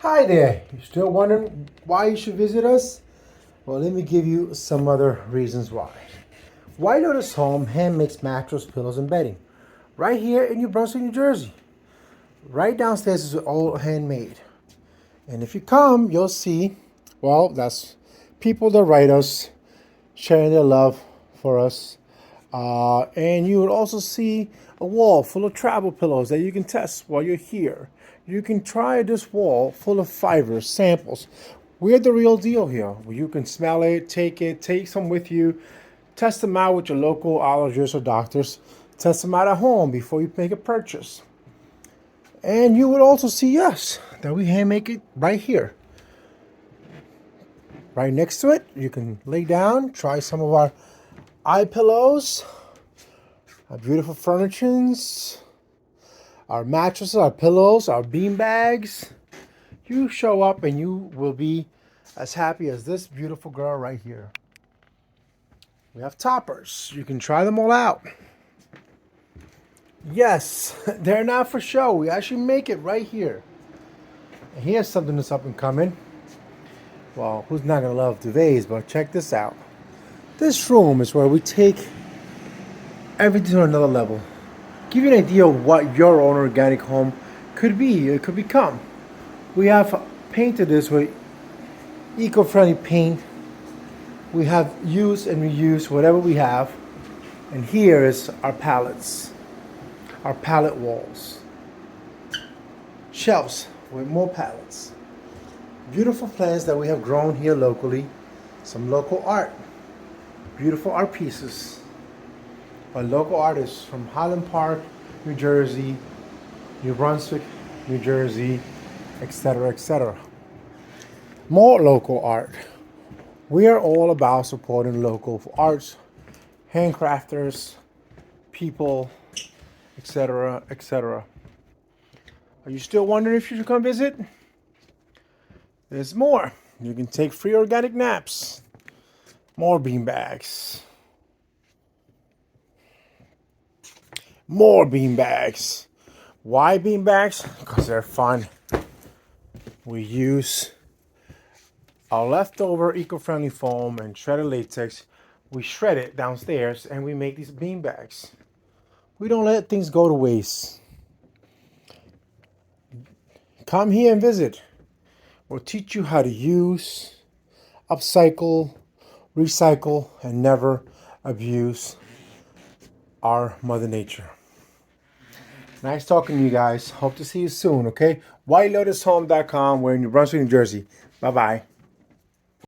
Hi there. You still wondering why you should visit us? Well, let me give you some other reasons why. White Lotus Home hand makes mattress, pillows, and bedding. Right here in New Brunswick, New Jersey. Right downstairs is all handmade. And if you come, you'll see, well, that's people that write us, sharing their love for us. And you will also see a wall full of travel pillows that you can test while you're here. You can try this wall full of fibers, samples. We're the real deal here. You can smell it, take some with you, test them out with your local allergists or doctors, test them out at home before you make a purchase. And you will also see, yes, that we hand make it right here. Right next to it, you can lay down, try some of our eye pillows, our beautiful furnishings, our mattresses, our pillows, our bean bags. You show up and you will be as happy as this beautiful girl right here. We have toppers. You can try them all out. Yes, they're not for show. We actually make it right here. And here's something that's up and coming. Well, who's not going to love duvets, but check this out. This room is where we take everything to another level. Give you an idea of what your own organic home could be, it could become. We have painted this with eco-friendly paint. We have used and reused whatever we have. And here is our pallets, our pallet walls. Shelves with more pallets. Beautiful plants that we have grown here locally. Some local art. Beautiful art pieces by local artists from Highland Park, New Jersey, New Brunswick, New Jersey, etc., etc. More local art. We are all about supporting local arts, handcrafters, people, etc., etc. Are you still wondering if you should come visit? There's more. You can take free organic naps. More bean bags. More bean bags. Why bean bags? Because they're fun. We use our leftover eco-friendly foam and shredded latex. We shred it downstairs and we make these bean bags. We don't let things go to waste. Come here and visit. We'll teach you how to use, upcycle, recycle, and never abuse our Mother Nature. Nice talking to you guys. Hope to see you soon, okay? WhiteLotusHome.com. We're in New Brunswick, New Jersey. Bye-bye.